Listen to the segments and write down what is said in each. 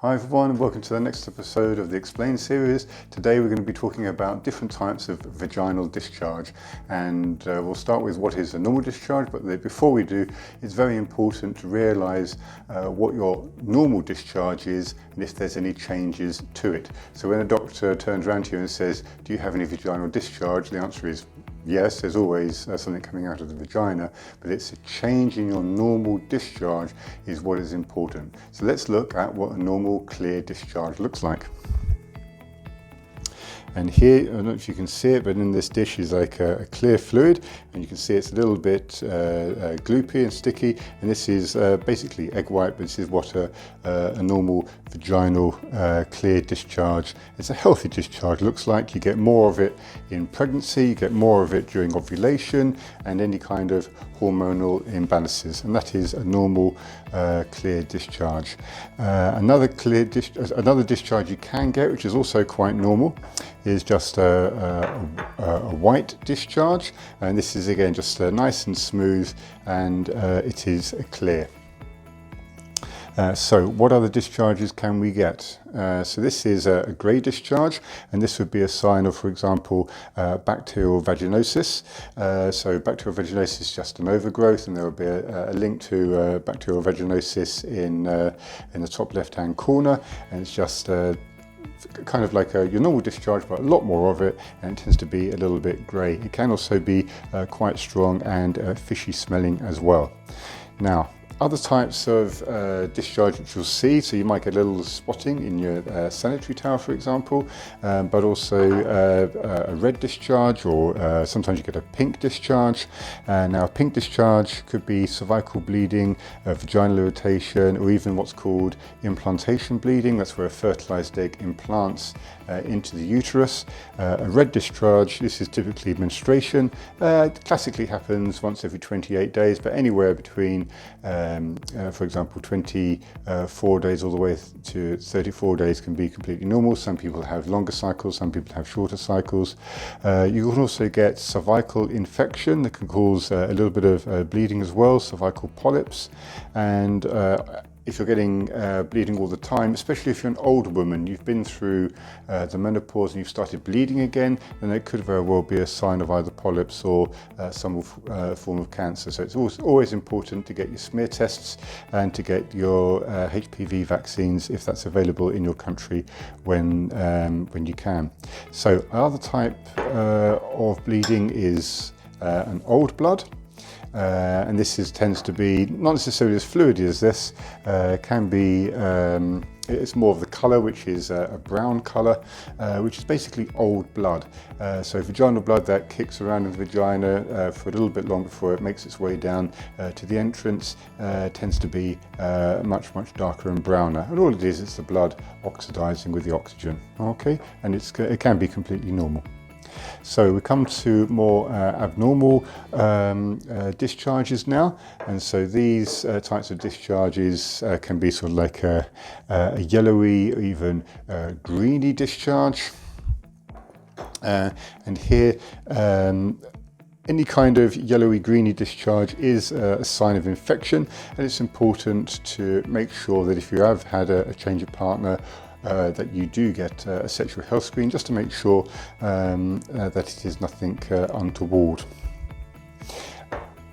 Hi everyone, and welcome to the next episode of the Explain series. Today we're going to be talking about different types of vaginal discharge, and we'll start with what is a normal discharge, but before we do, it's very important to realise what your normal discharge is and if there's any changes to it. So when a doctor turns around to you and says, do you have any vaginal discharge? The answer is yes, there's always something coming out of the vagina, but it's a change in your normal discharge is what is important. So let's look at what a normal clear discharge looks like. And here, I don't know if you can see it, but in this dish is like a clear fluid, and you can see it's a little bit gloopy and sticky, and this is basically egg white, but this is what a normal vaginal clear discharge, it's a healthy discharge, looks like. You get more of it in pregnancy, you get more of it during ovulation, and any kind of hormonal imbalances, and that is a normal clear discharge. Another discharge you can get, which is also quite normal, is just a white discharge, and this is again just nice and smooth, and it is clear. So what other discharges can we get? So this is a grey discharge, and this would be a sign of, for example, bacterial vaginosis. So bacterial vaginosis is just an overgrowth, and there will be a link to bacterial vaginosis in the top left-hand corner, and it's just kind of like your normal discharge, but a lot more of it, and it tends to be a little bit grey. It can also be quite strong and fishy smelling as well. Now, other types of discharge which you'll see, so you might get a little spotting in your sanitary towel, for example, but also a red discharge, or sometimes you get a pink discharge. Now, a pink discharge could be cervical bleeding, vaginal irritation, or even what's called implantation bleeding. That's where a fertilized egg implants into the uterus. A red discharge, this is typically menstruation. It classically happens once every 28 days, but anywhere between for example, 24 days all the way to 34 days can be completely normal. Some people have longer cycles, some people have shorter cycles. You can also get cervical infection that can cause a little bit of bleeding as well, cervical polyps. And if you're getting bleeding all the time, especially if you're an older woman, you've been through the menopause and you've started bleeding again, then it could very well be a sign of either polyps or some form of cancer. So it's always important to get your smear tests and to get your HPV vaccines if that's available in your country when you can. So another type of bleeding is an old blood. And this tends to be not necessarily as fluidy as this, can be, it's more of the colour, which is a brown colour, which is basically old blood. So vaginal blood that kicks around in the vagina for a little bit longer before it makes its way down to the entrance, tends to be much darker and browner. And all it is, it's the blood oxidising with the oxygen, okay? And it can be completely normal. So we come to more abnormal discharges now, and so these types of discharges can be sort of like a yellowy or even greeny discharge. And here, any kind of yellowy greeny discharge is a sign of infection, and it's important to make sure that if you have had a change of partner, that you do get a sexual health screen, just to make sure that it is nothing untoward.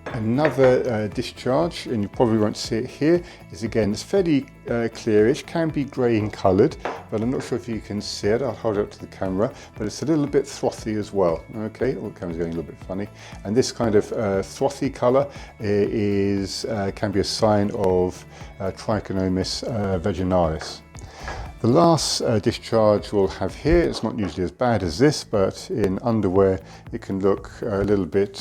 Another discharge, and you probably won't see it here, is again, it's fairly clearish, can be grey in coloured, but I'm not sure if you can see it. I'll hold it up to the camera, but it's a little bit frothy as well. Okay, oh, the camera's going a little bit funny. And this kind of frothy colour can be a sign of trichomonas vaginalis. The last discharge we'll have here, it's not usually as bad as this, but in underwear it can look a little bit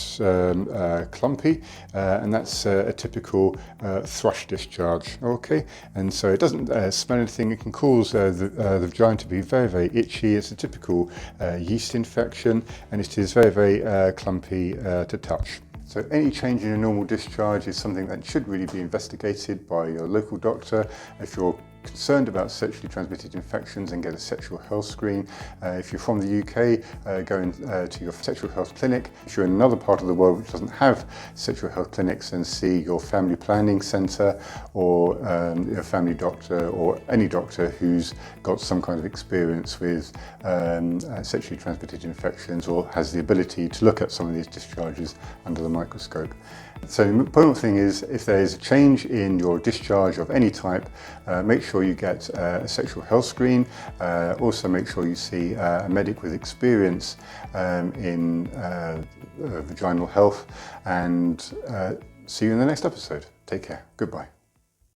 clumpy, and that's a typical thrush discharge, okay? And so it doesn't smell anything. It can cause the vagina to be very itchy. It's a typical yeast infection, and it is very clumpy to touch. So any change in your normal discharge is something that should really be investigated by your local doctor. If you're concerned about sexually transmitted infections, then get a sexual health screen. If you're from the UK, go to your sexual health clinic. If you're in another part of the world which doesn't have sexual health clinics, then see your family planning centre or your family doctor or any doctor who's got some kind of experience with sexually transmitted infections or has the ability to look at some of these discharges under the microscope. So the important thing is, if there is a change in your discharge of any type, make sure you get a sexual health screen. Also make sure you see a medic with experience in vaginal health, and see you in the next episode. Take care. Goodbye.